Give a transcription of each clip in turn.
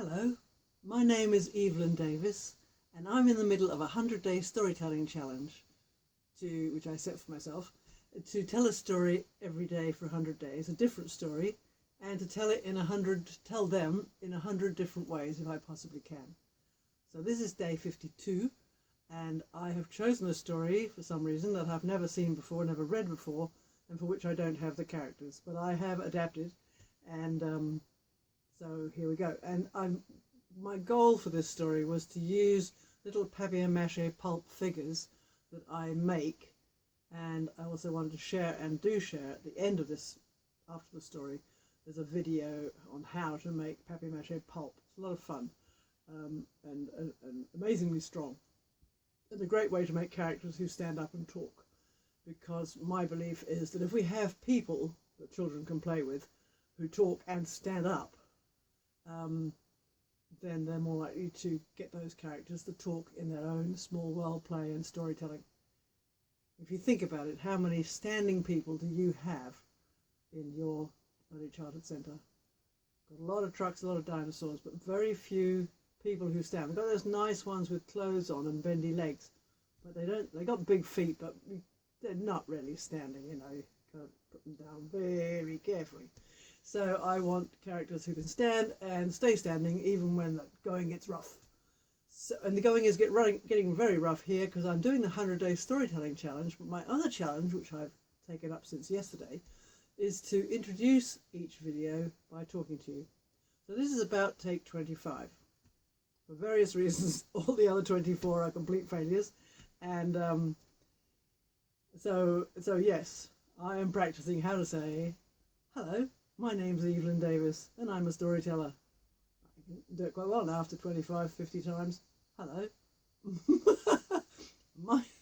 Hello, my name is Evelyn Davis and I'm in the middle of a 100-day storytelling challenge which I set for myself to tell a story every day for 100 days, a different story, and to tell them in 100 different ways if I possibly can. So this is day 52 and I have chosen a story for some reason that I've never seen before, never read before, and for which I don't have the characters, but I have adapted, and so here we go. And my goal for this story was to use little papier-mache pulp figures that I make, and I also wanted to share and do share at the end of this, after the story, there's a video on how to make papier-mache pulp. It's a lot of fun and amazingly strong, and a great way to make characters who stand up and talk, because my belief is that if we have people that children can play with who talk and stand up, then they're more likely to get those characters to talk in their own small world play and storytelling. If you think about it, how many standing people do you have in your early childhood centre? Got a lot of trucks, a lot of dinosaurs, but very few people who stand. We've got those nice ones with clothes on and bendy legs, but they got big feet, but they're not really standing, you know. You got to put them down very carefully. So I want characters who can stand and stay standing even when the going gets rough. So, and the going is getting very rough here because I'm doing the 100-day storytelling challenge, but my other challenge, which I've taken up since yesterday, is to introduce each video by talking to you. So this is about take 25. For various reasons, all the other 24 are complete failures, and so yes, I am practicing how to say, hello, my name's Evelyn Davis and I'm a storyteller. I can do it quite well now after 25, 50 times. Hello.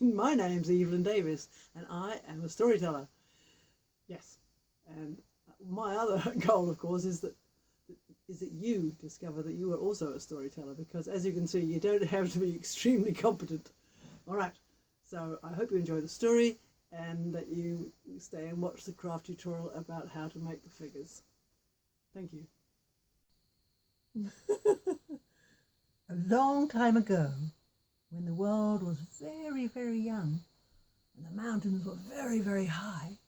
my name's Evelyn Davis and I am a storyteller. Yes. And my other goal, of course, is that you discover that you are also a storyteller, because as you can see, you don't have to be extremely competent. All right. So I hope you enjoy the story, and that you stay and watch the craft tutorial about how to make the figures. Thank you. A long time ago, when the world was very, very young, and the mountains were very, very high,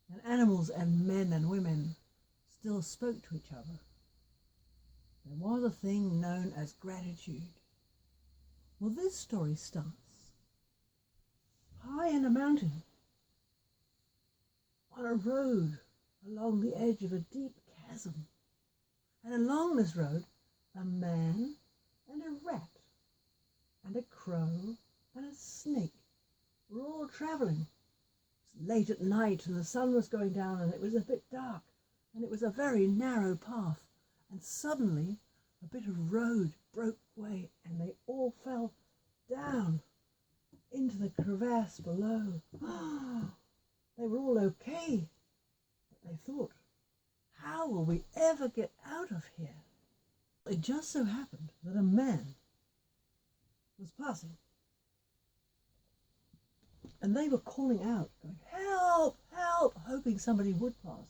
and animals and men and women still spoke to each other, there was a thing known as gratitude. Well, this story starts high in a mountain, on a road along the edge of a deep chasm. And along this road, a man and a rat and a crow and a snake were all travelling. It was late at night and the sun was going down and it was a bit dark and it was a very narrow path. And suddenly a bit of road broke away and they all fell down into the crevasse below. They were all okay, but they thought, how will we ever get out of here? It just so happened that a man was passing, and they were calling out, going, help, help, hoping somebody would pass.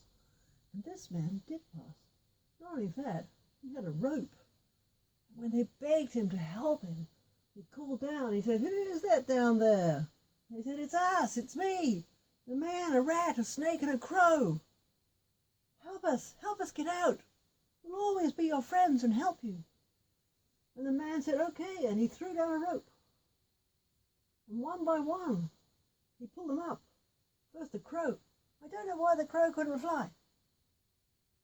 And this man did pass. Not only that, he had a rope. And when they begged him to help him, he called down. He said, who is that down there? They said, it's us, it's me, the man, a rat, a snake, and a crow. Help us get out. We'll always be your friends and help you. And the man said, okay, and he threw down a rope. And one by one, he pulled them up. First the crow. I don't know why the crow couldn't fly,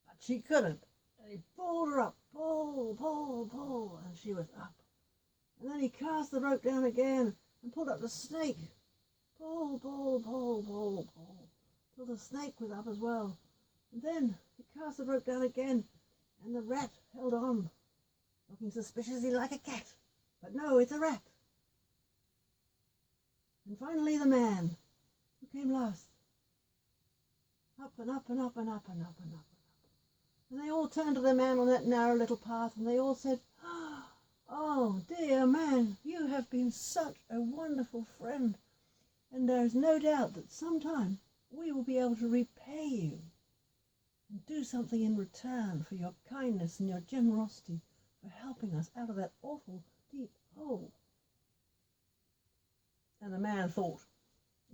but she couldn't. And he pulled her up, pull, pull, pull, and she was up. And then he cast the rope down again and pulled up the snake. Pull, pull, pull, pull, pull, till the snake was up as well. And then he cast the rope down again, and the rat held on, looking suspiciously like a cat. But no, it's a rat. And finally the man, who came last. Up and up and up and up and up and up and up. And they all turned to the man on that narrow little path, and they all said, oh, dear man, you have been such a wonderful friend, and there is no doubt that sometime we will be able to repay you and do something in return for your kindness and your generosity for helping us out of that awful deep hole." And the man thought,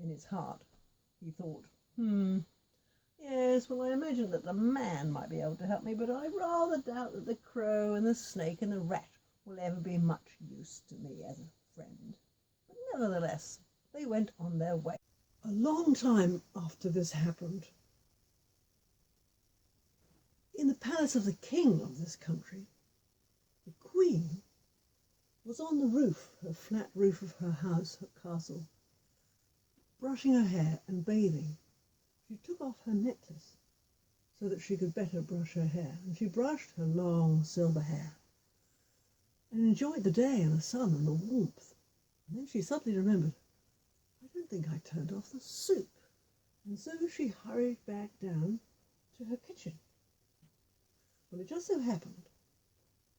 in his heart, he thought, "Yes, well, I imagine that the man might be able to help me, but I rather doubt that the crow and the snake and the rat will ever be much use to me as a friend." But nevertheless, they went on their way. A long time after this happened, in the palace of the king of this country, the queen was on the roof, her flat roof of her house, her castle, brushing her hair and bathing. She took off her necklace so that she could better brush her hair, and she brushed her long silver hair and enjoyed the day and the sun and the warmth. And then she suddenly remembered, "I don't think I turned off the soup." And so she hurried back down to her kitchen. Well, it just so happened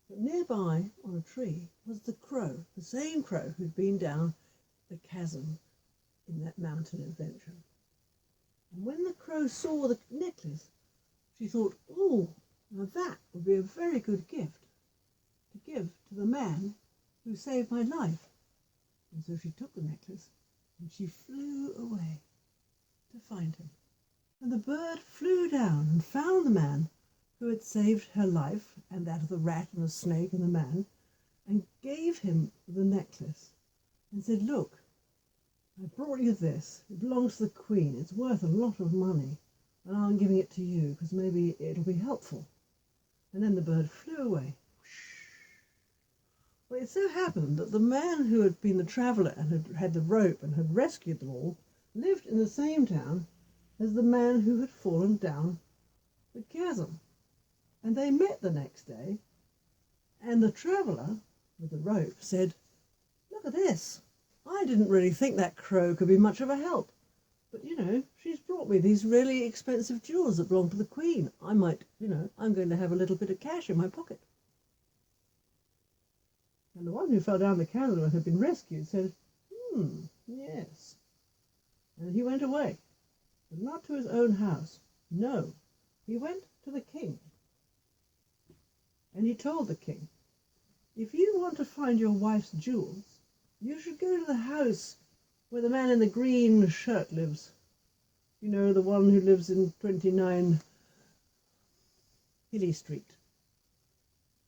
that nearby on a tree was the crow, the same crow who'd been down the chasm in that mountain adventure. And when the crow saw the necklace, she thought, "Oh, now that would be a very good gift to give to the man who saved my life." And so she took the necklace and she flew away to find him. And the bird flew down and found the man who had saved her life and that of the rat and the snake and the man, and gave him the necklace and said, "Look, I brought you this. It belongs to the queen. It's worth a lot of money, and I'm giving it to you because maybe it'll be helpful." And then the bird flew away. Well, it so happened that the man who had been the traveller and had had the rope and had rescued them all lived in the same town as the man who had fallen down the chasm. And they met the next day, and the traveller with the rope said, "Look at this. I didn't really think that crow could be much of a help. But, she's brought me these really expensive jewels that belong to the queen. I might, I'm going to have a little bit of cash in my pocket." And the one who fell down the chasm and had been rescued said, "Yes." And he went away, but not to his own house. No, he went to the king. And he told the king, "If you want to find your wife's jewels, you should go to the house where the man in the green shirt lives. The one who lives in 29 Hilly Street."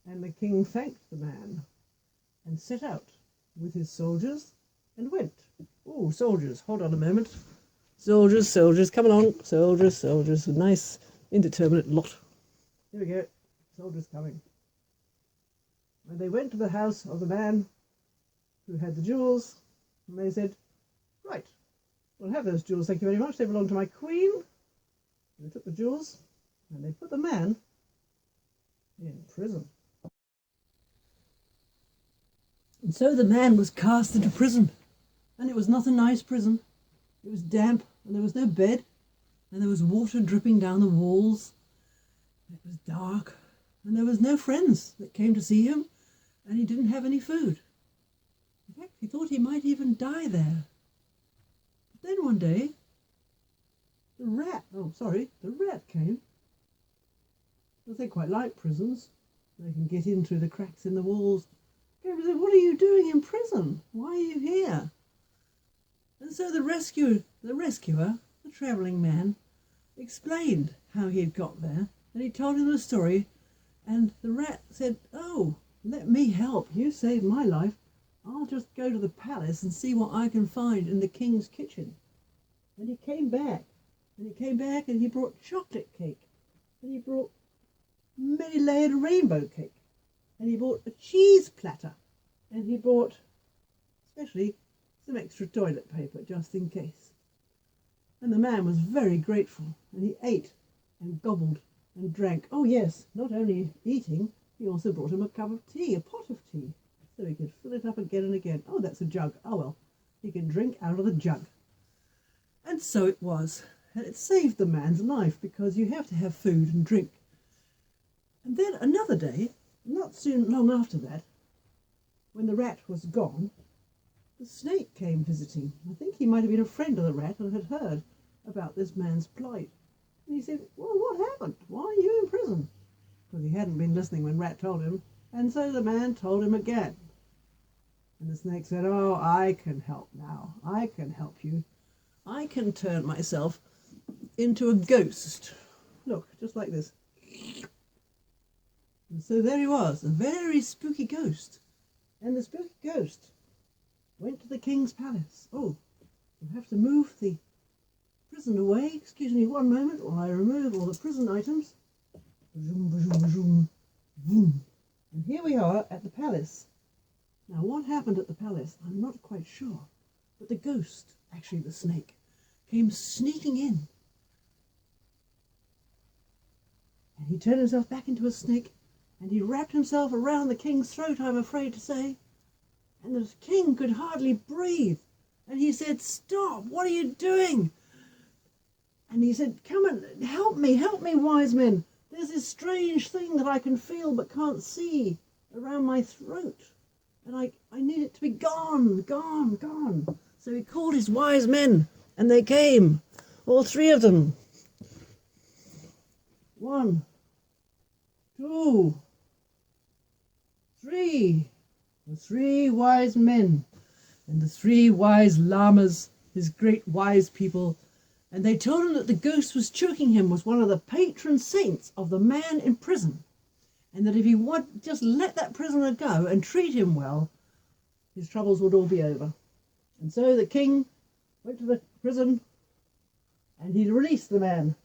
And the king thanked the man and set out with his soldiers and went. "Oh, soldiers, hold on a moment. Soldiers, come along. Soldiers, a nice indeterminate lot. Here we go, soldiers coming." And they went to the house of the man who had the jewels, and they said, "Right, we'll have those jewels, thank you very much. They belong to my queen." And they took the jewels, and they put the man in prison. And so the man was cast into prison, and it was not a nice prison. It was damp, and there was no bed, and there was water dripping down the walls. It was dark, and there was no friends that came to see him, and he didn't have any food. In fact, he thought he might even die there. But then one day, the rat came. Because they quite like prisons. They can get in through the cracks in the walls. Came and said, "What are you doing in prison? Why are you here?" And so the rescuer, the travelling man, explained how he had got there, and he told him the story, and the rat said, "Oh, let me help. You saved my life. I'll just go to the palace and see what I can find in the king's kitchen." And he came back, and he brought chocolate cake, and he brought many-layered rainbow cake, and he brought a cheese platter, and he brought, especially, some extra toilet paper, just in case. And the man was very grateful, and he ate and gobbled and drank. Oh yes, not only eating, he also brought him a cup of tea, a pot of tea, so he could fill it up again and again. Oh, that's a jug. Oh well, he can drink out of the jug. And so it was, and it saved the man's life, because you have to have food and drink. And then another day, not long after that, when the rat was gone, the snake came visiting. I think he might have been a friend of the rat and had heard about this man's plight. And he said, "Well, what happened? Why are you in prison?" Because he hadn't been listening when Rat told him. And so the man told him again. And the snake said, "Oh, I can help now. I can help you. I can turn myself into a ghost. Look, just like this." And so there he was, a very spooky ghost. And the spooky ghost went to the king's palace. Oh, you have to move the prison away. Excuse me one moment while I remove all the prison items. Zoom, zoom, zoom, zoom. And here we are at the palace. Now, what happened at the palace, I'm not quite sure. But the ghost, actually the snake, came sneaking in. And he turned himself back into a snake, and he wrapped himself around the king's throat, I'm afraid to say. And the king could hardly breathe. And he said, "Stop, what are you doing?" And he said, "Come and help me, wise men. There's this strange thing that I can feel but can't see around my throat. And I need it to be gone, gone, gone." So he called his wise men, and they came, all three of them. 1, 2, 3. The 3 wise men and the 3 wise lamas, his great wise people. And they told him that the ghost was choking him was one of the patron saints of the man in prison. And that if he would just let that prisoner go and treat him well, his troubles would all be over. And so the king went to the prison and he released the man,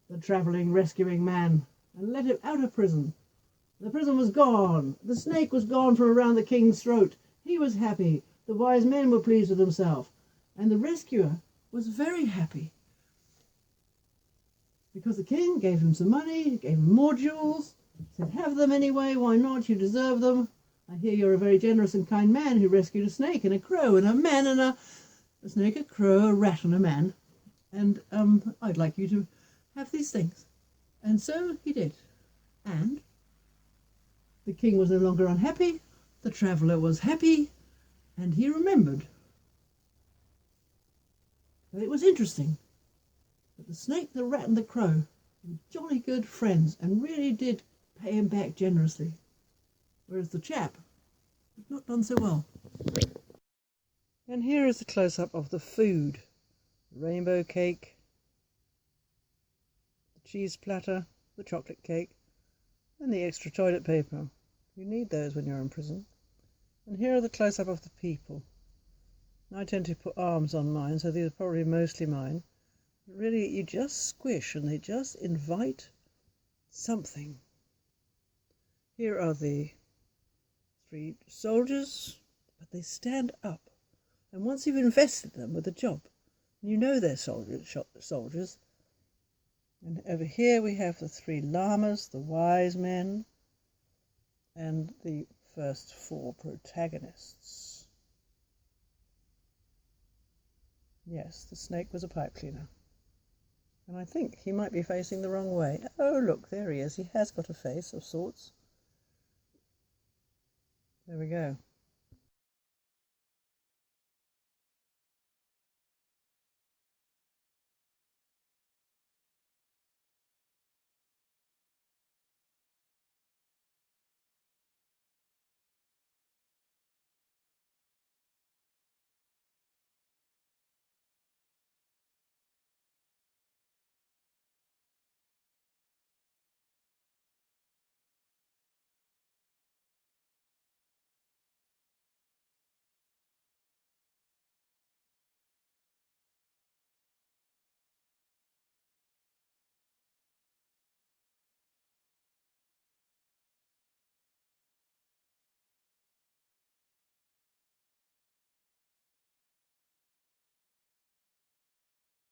the travelling, rescuing man, and let him out of prison. The prison was gone. The snake was gone from around the king's throat. He was happy. The wise men were pleased with himself. And the rescuer was very happy. Because the king gave him some money, gave him more jewels, said, "Have them anyway, why not? You deserve them. I hear you're a very generous and kind man who rescued a snake and a crow and a man and a snake, a crow, a rat and a man. And I'd like you to have these things." And so he did. And the king was no longer unhappy, the traveller was happy, and he remembered that it was interesting that the snake, the rat and the crow were jolly good friends and really did pay him back generously, whereas the chap had not done so well. And here is a close-up of the food: the rainbow cake, the cheese platter, the chocolate cake, and the extra toilet paper. You need those when you're in prison. And here are the close-up of the people. I tend to put arms on mine, so these are probably mostly mine. But really, you just squish and they just invite something. Here are the 3 soldiers, but they stand up. And once you've invested them with a job, you know they're soldiers. And over here we have the 3 lamas, the wise men, and the first 4 protagonists. Yes, the snake was a pipe cleaner. And I think he might be facing the wrong way. Oh, look, there he is. He has got a face of sorts. There we go.